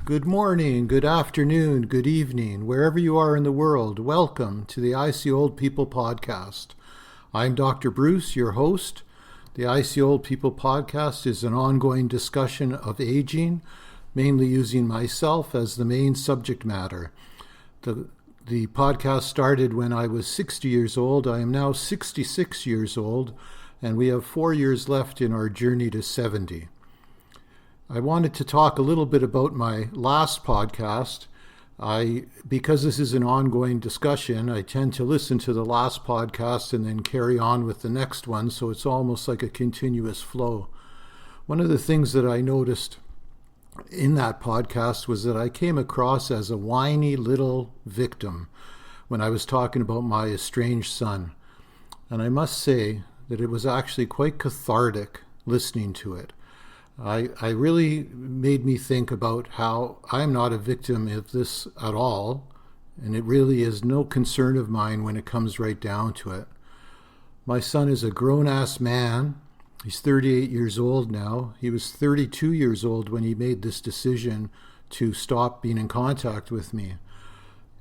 Good morning, good afternoon, good evening, wherever you are in the world. Welcome to the I See Old People podcast. I'm Dr. Bruce, your host. The I See Old People podcast is an ongoing discussion of aging, mainly using myself as the main subject matter. The podcast started when I was 60 years old. I am now 66 years old, and we have 4 years left in our journey to 70. I wanted to talk a little bit about my last podcast. Because this is an ongoing discussion, I tend to listen to the last podcast and then carry on with the next one, so it's almost like a continuous flow. One of the things that I noticed in that podcast was that I came across as a whiny little victim when I was talking about my estranged son. And I must say that it was actually quite cathartic listening to it. I really made me think about how I'm not a victim of this at all, and it really is no concern of mine when it comes right down to it. My son is a grown-ass man. He's 38 years old now. He was 32 years old when he made this decision to stop being in contact with me.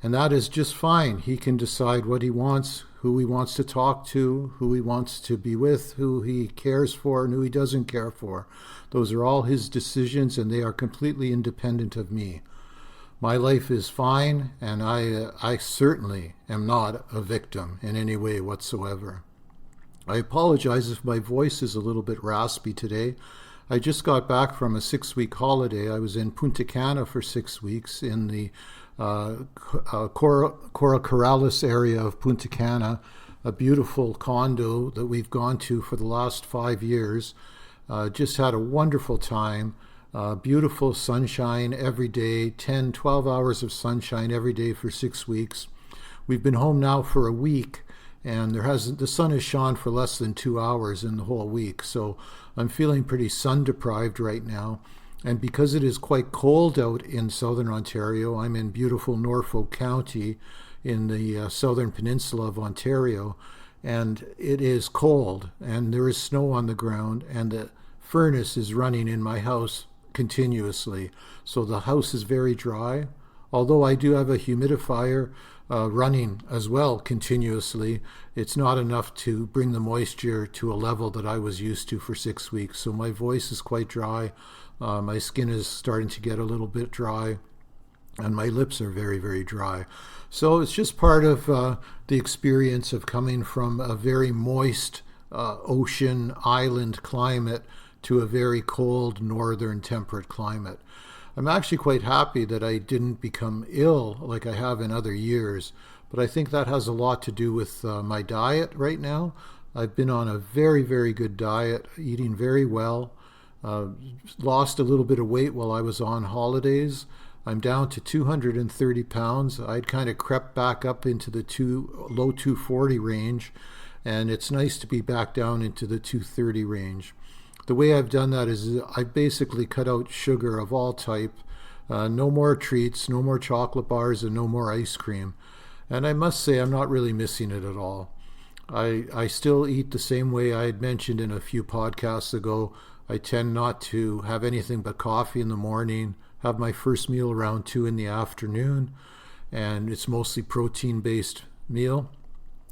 And that is just fine. He can decide what he wants, who he wants to talk to, who he wants to be with, who he cares for, and who he doesn't care for. Those are all his decisions, and they are completely independent of me. My life is fine, and I certainly am not a victim in any way whatsoever. I apologize if my voice is a little bit raspy today. I just got back from a 6-week holiday. I was in Punta Cana for 6 weeks in the Coral Corrales area of Punta Cana, a beautiful condo that we've gone to for the last 5 years. Just had a wonderful time. Beautiful sunshine every day, 10, 12 hours of sunshine every day for 6 weeks. We've been home now for a week, and the sun has shone for less than 2 hours in the whole week. So I'm feeling pretty sun deprived right now. And because it is quite cold out in southern Ontario, I'm in beautiful Norfolk County in the southern peninsula of Ontario, and it is cold, and there is snow on the ground, and the furnace is running in my house continuously. So the house is very dry. Although I do have a humidifier running as well continuously, it's not enough to bring the moisture to a level that I was used to for 6 weeks. So my voice is quite dry. My skin is starting to get a little bit dry, and my lips are very, very dry. So it's just part of the experience of coming from a very moist ocean island climate to a very cold northern temperate climate. I'm actually quite happy that I didn't become ill like I have in other years, but I think that has a lot to do with my diet right now. I've been on a very, very good diet, eating very well. Lost a little bit of weight while I was on holidays. I'm down to 230 pounds. I'd kind of crept back up into the low 240 range, and it's nice to be back down into the 230 range. The way I've done that is I basically cut out sugar of all type. No more treats, no more chocolate bars, and no more ice cream. And I must say I'm not really missing it at all. I still eat the same way I had mentioned in a few podcasts ago. I tend not to have anything but coffee in the morning, have my first meal around 2 in the afternoon, and it's mostly protein-based meal,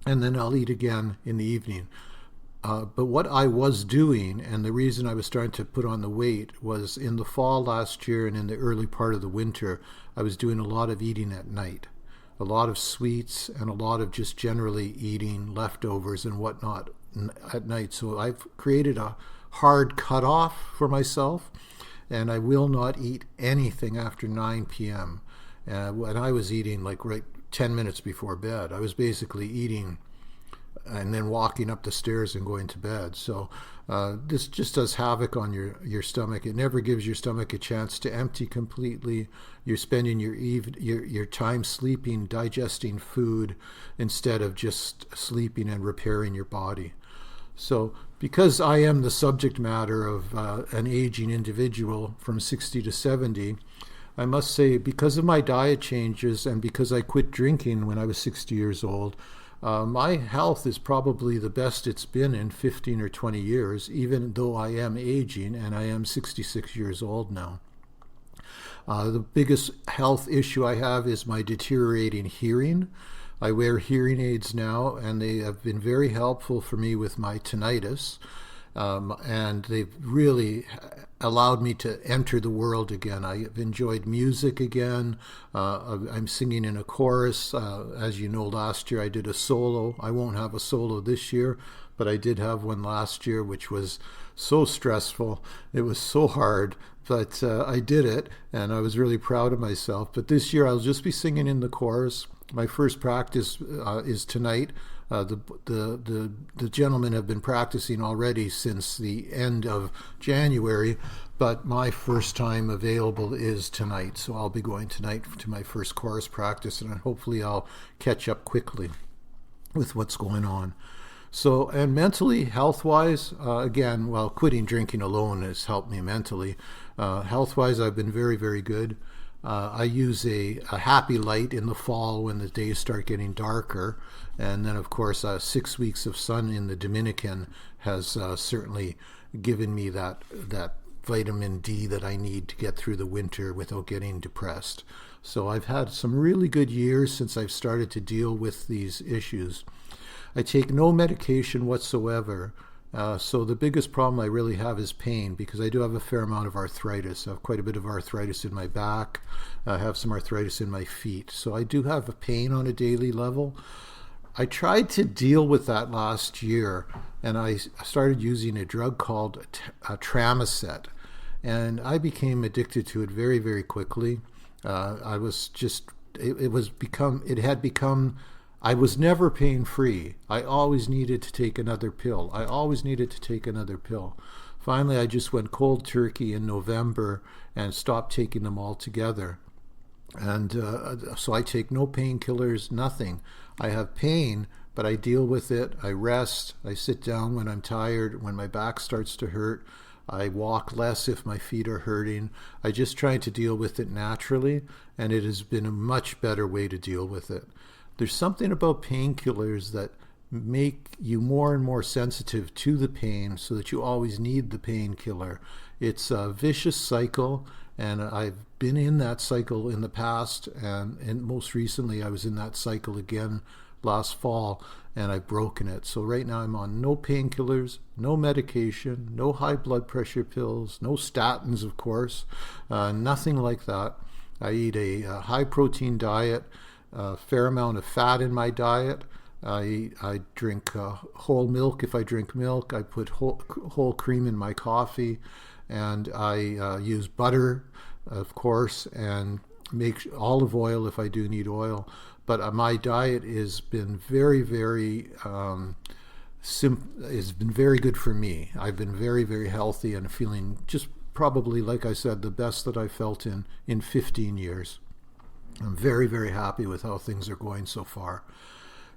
and then I'll eat again in the evening. But what I was doing, and the reason I was starting to put on the weight, was in the fall last year and in the early part of the winter, I was doing a lot of eating at night, a lot of sweets, and a lot of just generally eating leftovers and whatnot at night. So I've created a hard cutoff for myself, and I will not eat anything after 9 p.m. When I was eating like right 10 minutes before bed, I was basically eating and then walking up the stairs and going to bed. So this just does havoc on your stomach. It never gives your stomach a chance to empty completely. You're spending your time sleeping, digesting food, instead of just sleeping and repairing your body. So because I am the subject matter of an aging individual from 60 to 70, I must say, because of my diet changes and because I quit drinking when I was 60 years old, my health is probably the best it's been in 15 or 20 years, even though I am aging and I am 66 years old now. The biggest health issue I have is my deteriorating hearing. I wear hearing aids now, and they have been very helpful for me with my tinnitus. And they've really allowed me to enter the world again. I've enjoyed music again. I'm singing in a chorus. As you know, last year I did a solo. I won't have a solo this year, but I did have one last year, which was so stressful. It was so hard, but I did it, and I was really proud of myself. But this year I'll just be singing in the chorus. My first practice is tonight. The gentlemen have been practicing already since the end of January, but my first time available is tonight. So I'll be going tonight to my first chorus practice, and hopefully I'll catch up quickly with what's going on. So, and mentally, health-wise, again, well, quitting drinking alone has helped me mentally. Health-wise, I've been very, very good. I use a happy light in the fall when the days start getting darker. And then, of course, 6 weeks of sun in the Dominican has certainly given me that vitamin D that I need to get through the winter without getting depressed. So I've had some really good years since I've started to deal with these issues. I take no medication whatsoever. So the biggest problem I really have is pain, because I do have a fair amount of arthritis. I have quite a bit of arthritis in my back. I have some arthritis in my feet. So I do have a pain on a daily level. I tried to deal with that last year, and I started using a drug called Tramacet, and I became addicted to it very, very quickly. I was just, it had become, I was never pain-free. I always needed to take another pill. Finally, I just went cold turkey in November and stopped taking them altogether. And so I take no painkillers, nothing. I have pain, but I deal with it. I rest. I sit down when I'm tired, when my back starts to hurt. I walk less if my feet are hurting. I just try to deal with it naturally, and it has been a much better way to deal with it. There's something about painkillers that make you more and more sensitive to the pain so that you always need the painkiller. It's a vicious cycle, and I've been in that cycle in the past, and most recently I was in that cycle again last fall, and I've broken it. So right now I'm on no painkillers, no medication, no high blood pressure pills, no statins, of course, nothing like that. I eat a high protein diet, a fair amount of fat in my diet. I drink whole milk if I drink milk. I put whole cream in my coffee, and I use butter, of course, and make olive oil if I do need oil. But my diet has been very, very it's been very good for me. I've been very, very healthy and feeling just probably, like I said, the best that I felt in 15 years. I'm very, very happy with how things are going so far.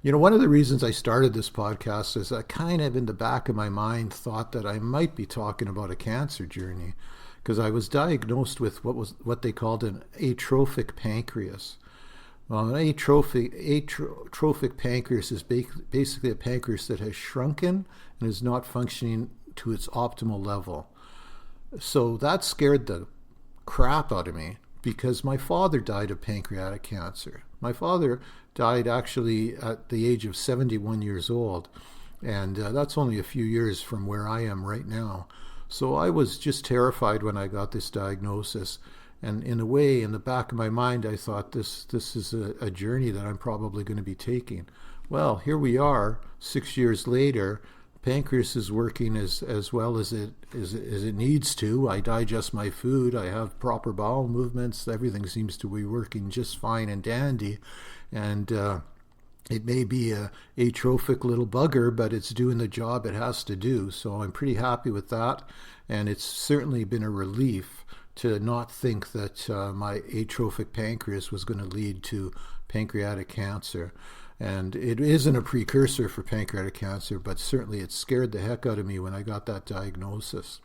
You know, one of the reasons I started this podcast is I kind of in the back of my mind thought that I might be talking about a cancer journey, because I was diagnosed with what they called an atrophic pancreas. Well, an atrophic pancreas is basically a pancreas that has shrunken and is not functioning to its optimal level. So that scared the crap out of me, because my father died of pancreatic cancer. My father died actually at the age of 71 years old, and that's only a few years from where I am right now. So I was just terrified when I got this diagnosis, and in a way, in the back of my mind, I thought this is a journey that I'm probably going to be taking. Well, here we are, 6 years later. Pancreas is working as well as it needs to. I digest my food. I have proper bowel movements. Everything seems to be working just fine and dandy. And it may be a atrophic little bugger, but it's doing the job it has to do. So I'm pretty happy with that. And it's certainly been a relief to not think that my atrophic pancreas was going to lead to pancreatic cancer. And it isn't a precursor for pancreatic cancer, but certainly it scared the heck out of me when I got that diagnosis.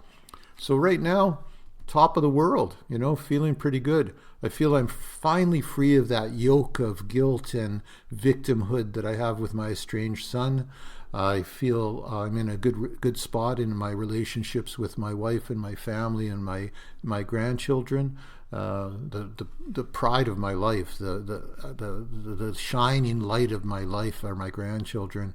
So right now, top of the world, feeling pretty good. I feel I'm finally free of that yoke of guilt and victimhood that I have with my estranged son. I feel I'm in a good spot in my relationships with my wife and my family and my grandchildren. the pride of my life, the shining light of my life are my grandchildren.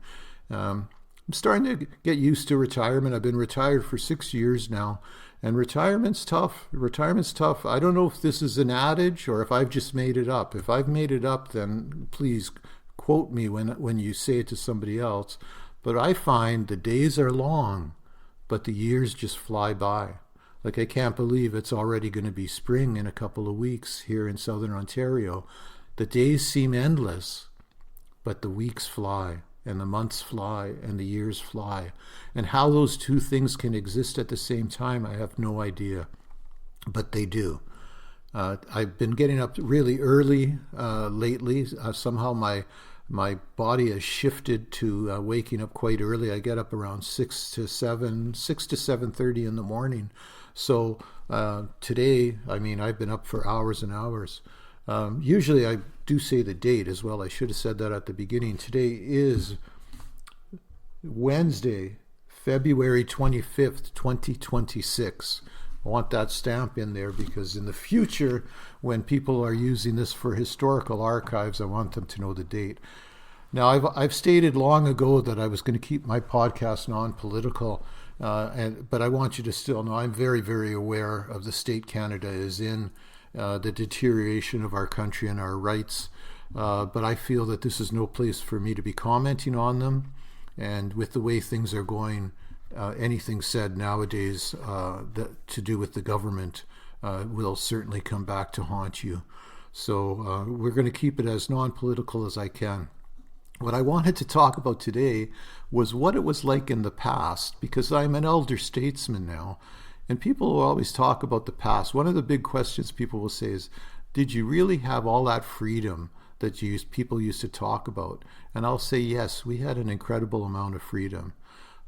I'm starting to get used to retirement. I've been retired for 6 years now, and retirement's tough. Retirement's tough. I don't know if this is an adage or if I've just made it up. If I've made it up, then please quote me when you say it to somebody else. But I find the days are long, but the years just fly by. Like, I can't believe it's already going to be spring in a couple of weeks here in southern Ontario. The days seem endless, but the weeks fly, and the months fly, and the years fly. And how those two things can exist at the same time, I have no idea, but they do. I've been getting up really early lately. Somehow my body has shifted to waking up quite early. I get up around 6 to 7:30 in the morning. So today, I mean, I've been up for hours and hours. Usually I do say the date as well. I should have said that at the beginning. Today is Wednesday, February 25th, 2026. I want that stamp in there because in the future, when people are using this for historical archives, I want them to know the date. Now, I've stated long ago that I was going to keep my podcast non-political, but I want you to still know I'm very, very aware of the state Canada is in, the deterioration of our country and our rights. But I feel that this is no place for me to be commenting on them. And with the way things are going, anything said nowadays to do with the government will certainly come back to haunt you. So we're going to keep it as non-political as I can. What I wanted to talk about today was what it was like in the past, because I'm an elder statesman now, and people will always talk about the past. One of the big questions people will say is, did you really have all that freedom that people used to talk about? And I'll say, yes, we had an incredible amount of freedom.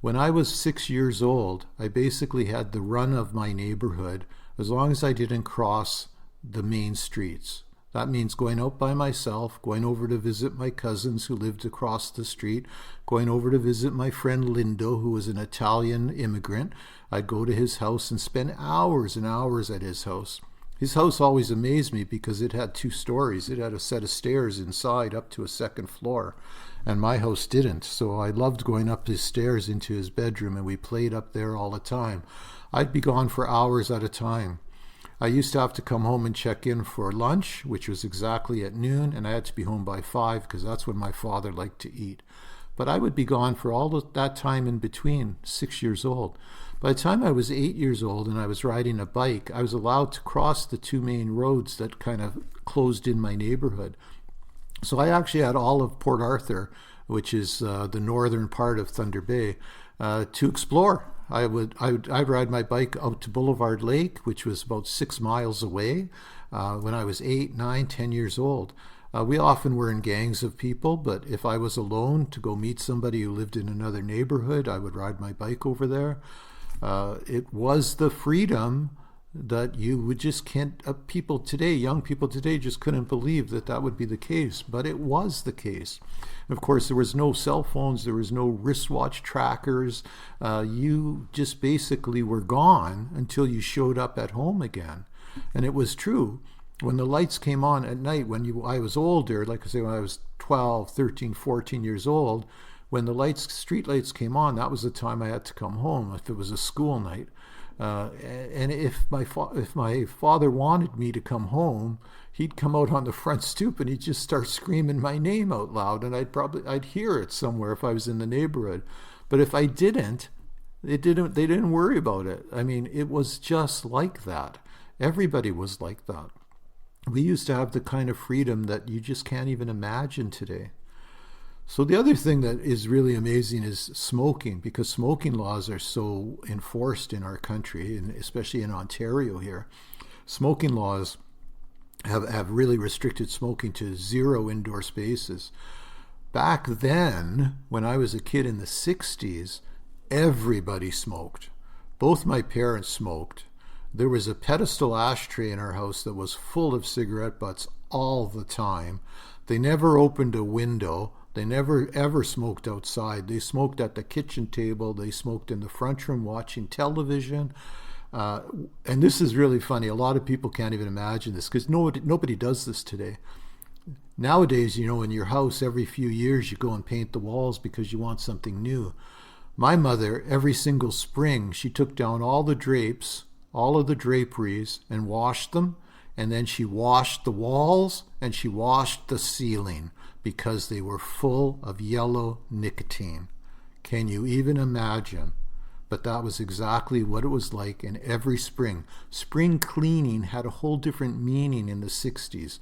When I was 6 years old, I basically had the run of my neighborhood as long as I didn't cross the main streets. That means going out by myself, going over to visit my cousins who lived across the street, going over to visit my friend Lindo, who was an Italian immigrant. I'd go to his house and spend hours and hours at his house. His house always amazed me because it had 2 stories. It had a set of stairs inside up to a second floor, and my house didn't. So I loved going up his stairs into his bedroom, and we played up there all the time. I'd be gone for hours at a time. I used to have to come home and check in for lunch, which was exactly at noon, and I had to be home by 5 because that's when my father liked to eat. But I would be gone for all that time in between, 6 years old. By the time I was 8 years old and I was riding a bike, I was allowed to cross the 2 main roads that kind of closed in my neighborhood. So I actually had all of Port Arthur, which is the northern part of Thunder Bay, to explore. I'd ride my bike out to Boulevard Lake, which was about 6 miles away, when I was 8, 9, 10 years old. We often were in gangs of people, but if I was alone to go meet somebody who lived in another neighborhood, I would ride my bike over there. It was the freedom that you would just can't, young people today just couldn't believe that would be the case, but it was the case. Of course, there was no cell phones, there was no wristwatch trackers. You just basically were gone until you showed up at home again. And it was true. When the lights came on at night, I was older, like I say, when I was 12, 13, 14 years old, when the street lights came on, that was the time I had to come home if it was a school night. And if my father wanted me to come home, he'd come out on the front stoop and he'd just start screaming my name out loud, and I'd hear it somewhere if I was in the neighborhood. But if I didn't, they didn't worry about it. I mean, it was just like that. Everybody was like that. We used to have the kind of freedom that you just can't even imagine today. So the other thing that is really amazing is smoking, because smoking laws are so enforced in our country, and especially in Ontario here. Smoking laws have really restricted smoking to 0 indoor spaces. Back then, when I was a kid in the 60s, everybody smoked. Both my parents smoked. There was a pedestal ashtray in our house that was full of cigarette butts all the time. They never opened a window. They never ever smoked outside. They smoked at the kitchen table. They smoked in the front room watching television. Uh, and this is really funny. A lot of people can't even imagine this because nobody does this today. Nowadays, in your house, every few years, you go and paint the walls because you want something new. My mother, every single spring, she took down all the drapes, all of the draperies, and washed them. And then she washed the walls and she washed the ceiling because they were full of yellow nicotine. Can you even imagine? But that was exactly what it was like in every spring. Spring cleaning had a whole different meaning in the 60s.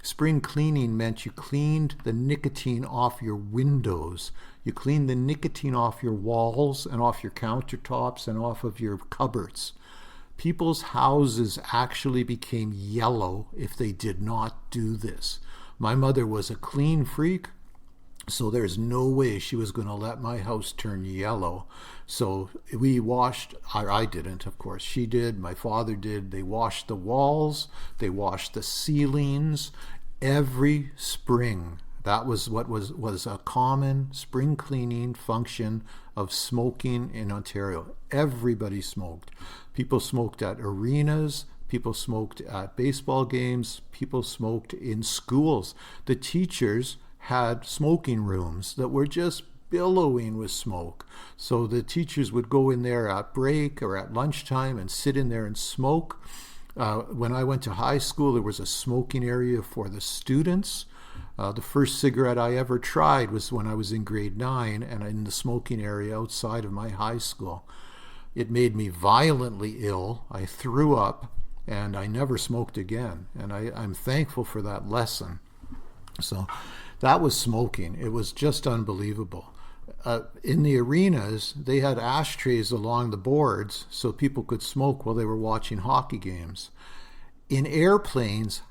Spring cleaning meant you cleaned the nicotine off your windows. You cleaned the nicotine off your walls and off your countertops and off of your cupboards. People's houses actually became yellow if they did not do this. My mother was a clean freak, so there's no way she was going to let my house turn yellow. So we washed, I didn't, of course. She did, my father did. They washed the walls, they washed the ceilings every spring. That was what was a common spring cleaning function of smoking in Ontario. Everybody smoked. People smoked at arenas. People smoked at baseball games. People smoked in schools. The teachers had smoking rooms that were just billowing with smoke. So the teachers would go in there at break or at lunchtime and sit in there and smoke. When I went to high school, there was a smoking area for the students. The first cigarette I ever tried was when I was in grade 9 and in the smoking area outside of my high school. It made me violently ill. I threw up and I never smoked again. And I'm thankful for that lesson. So that was smoking. It was just unbelievable. In the arenas, they had ashtrays along the boards so people could smoke while they were watching hockey games. In airplanes,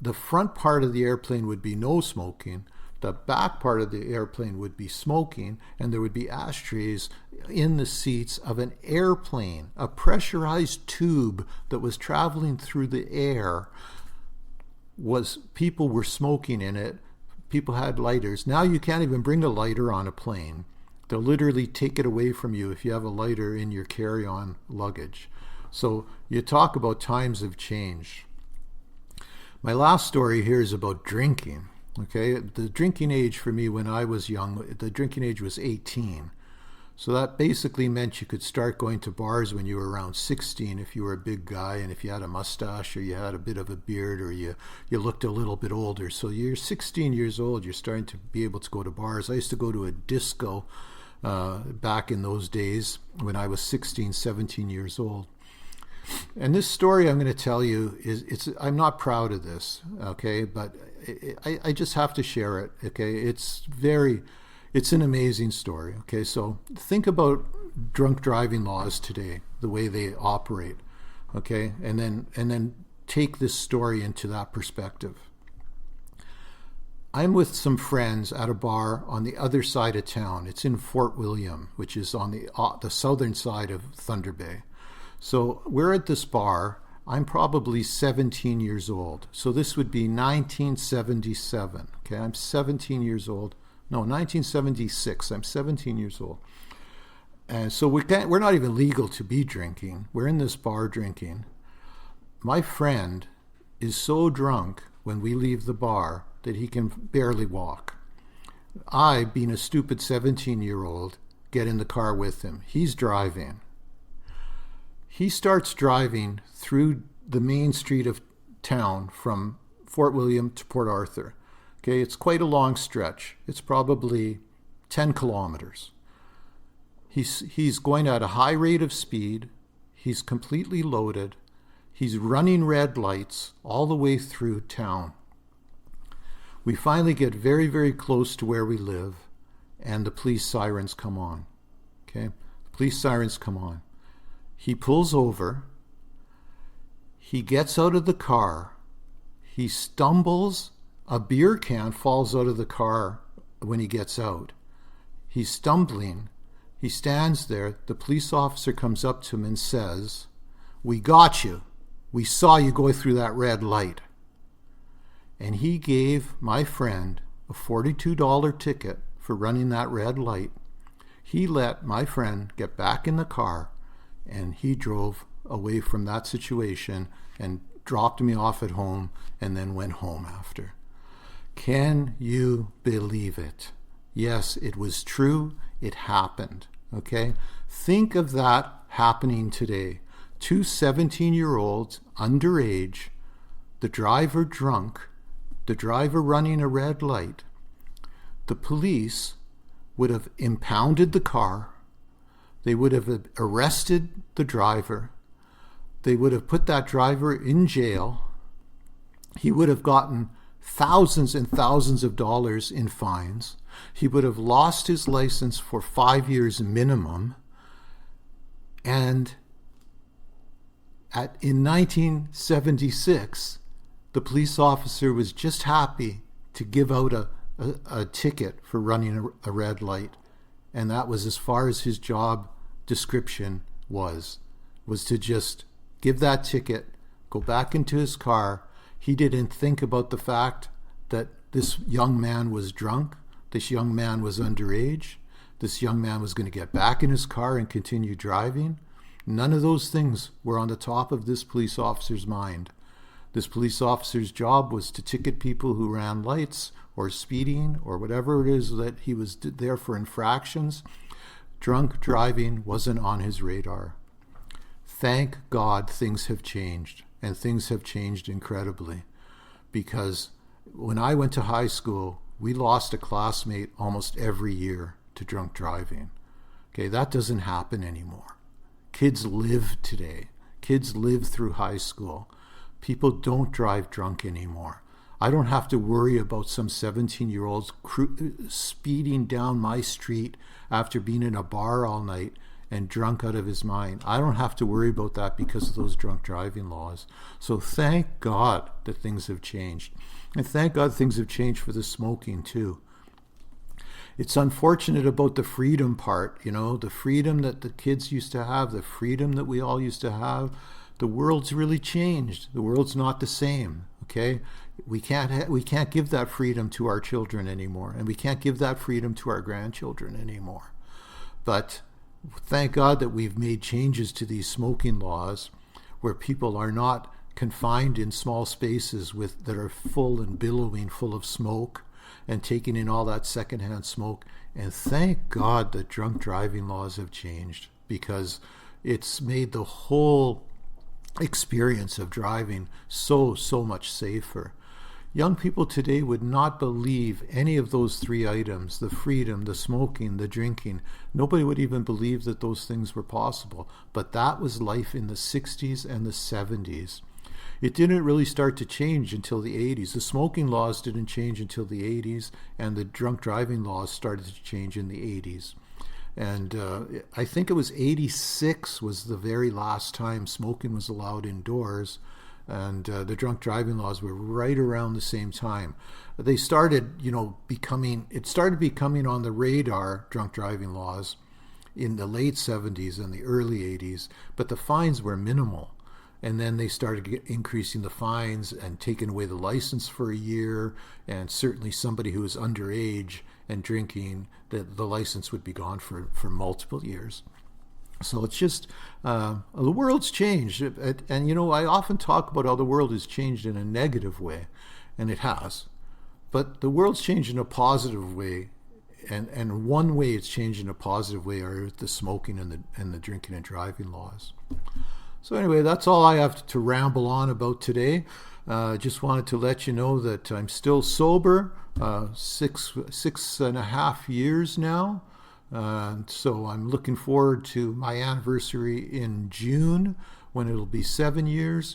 the front part of the airplane would be no smoking. The back part of the airplane would be smoking, and there would be ashtrays in the seats of an airplane, a pressurized tube that was traveling through the air. People were smoking in it. People had lighters. Now you can't even bring a lighter on a plane. They'll literally take it away from you if you have a lighter in your carry-on luggage. So you talk about times have changed. My last story here is about drinking. Okay, the drinking age for me when I was young, the drinking age was 18. So that basically meant you could start going to bars when you were around 16 if you were a big guy and if you had a mustache or you had a bit of a beard or you looked a little bit older. So you're 16 years old, you're starting to be able to go to bars. I used to go to a disco back in those days when I was 16, 17 years old. And this story I'm going to tell you I'm not proud of this, okay, but I just have to share it, okay. It's an amazing story, okay. So think about drunk driving laws today, the way they operate, okay, and then take this story into that perspective. I'm with some friends at a bar on the other side of town. It's in Fort William, which is on the southern side of Thunder Bay. So we're at this bar. I'm probably 17 years old. So this would be 1977. Okay, I'm 17 years old. No, 1976. I'm 17 years old. And so we're not even legal to be drinking. We're in this bar drinking. My friend is so drunk when we leave the bar that he can barely walk. I, being a stupid 17-year-old, get in the car with him. He's driving. He starts driving through the main street of town from Fort William to Port Arthur. Okay, it's quite a long stretch. It's probably 10 kilometers. He's going at a high rate of speed. He's completely loaded. He's running red lights all the way through town. We finally get very, very close to where we live, and the police sirens come on. Okay, the police sirens come on. He pulls over. He gets out of the car. He stumbles. A beer can falls out of the car when he gets out. He's stumbling. He stands there. The police officer comes up to him and says, "We got you. We saw you go through that red light." And he gave my friend a $42 ticket for running that red light. He let my friend get back in the car, and he drove away from that situation and dropped me off at home and then went home after. Can you believe it? Yes, it was true. It happened. Okay? Think of that happening today. 2 17-year-olds, underage, the driver drunk, the driver running a red light. The police would have impounded the car. They would have arrested the driver. They would have put that driver in jail. He would have gotten thousands and thousands of dollars in fines. He would have lost his license for 5 years minimum. And in 1976, the police officer was just happy to give out a ticket for running a red light. And that was as far as his job description was to just give that ticket, go back into his car. He didn't think about the fact that this young man was drunk, this young man was underage, this young man was going to get back in his car and continue driving. None of those things were on the top of this police officer's mind. This police officer's job was to ticket people who ran lights or speeding or whatever it is that he was there for infractions. Drunk driving wasn't on his radar. Thank God things have changed, and things have changed incredibly, because when I went to high school, we lost a classmate almost every year to drunk driving. Okay, that doesn't happen anymore. Kids live today. Kids live through high school. People don't drive drunk anymore. I don't have to worry about some 17-year-olds speeding down my street after being in a bar all night and drunk out of his mind. I don't have to worry about that because of those drunk driving laws. So thank God that things have changed. And thank God things have changed for the smoking too. It's unfortunate about the freedom part, the freedom that the kids used to have, the freedom that we all used to have. The world's really changed. The world's not the same, okay? We can't give that freedom to our children anymore, and we can't give that freedom to our grandchildren anymore. But thank God that we've made changes to these smoking laws where people are not confined in small spaces that are full and billowing full of smoke and taking in all that secondhand smoke. And thank God that drunk driving laws have changed, because it's made the whole experience of driving so much safer. Young people today would not believe any of those three items: the freedom, the smoking, the drinking. Nobody would even believe that those things were possible. But that was life in the 60s and the 70s. It didn't really start to change until the 80s. The smoking laws didn't change until the 80s, and the drunk driving laws started to change in the 80s. And I think it was 86 was the very last time smoking was allowed indoors. And the drunk driving laws were right around the same time. They started, becoming on the radar, drunk driving laws, in the late 70s and the early 80s, but the fines were minimal. And then they started increasing the fines and taking away the license for a year. And certainly somebody who was underage and drinking, the license would be gone for multiple years. So it's just, the world's changed. And, I often talk about how the world has changed in a negative way, and it has. But the world's changed in a positive way. And one way it's changed in a positive way are the smoking and the drinking and driving laws. So anyway, that's all I have to ramble on about today. Just wanted to let you know that I'm still sober, 6.5 years now. So I'm looking forward to my anniversary in June, when it'll be 7 years.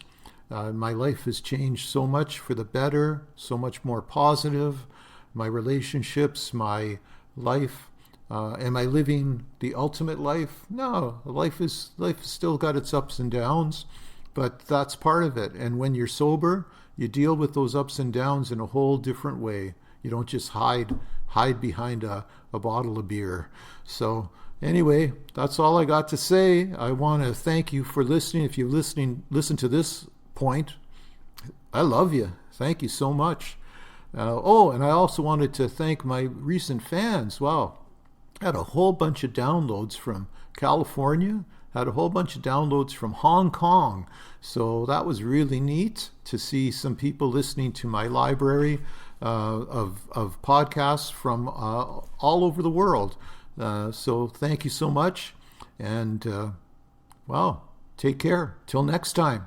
My life has changed so much for the better, so much more positive. My relationships, my life. Am I living the ultimate life? No, life has still got its ups and downs, but that's part of it. And when you're sober, you deal with those ups and downs in a whole different way. You don't just hide behind a bottle of beer. So anyway, that's all I got to say. I want to thank you for listening. If you've listened to this point, I love you. Thank you so much. And I also wanted to thank my recent fans. Wow. I had a whole bunch of downloads from California, Had a whole bunch of downloads from Hong Kong. So that was really neat to see some people listening to my library of podcasts from all over the world. So thank you so much. And, well, take care. Till next time.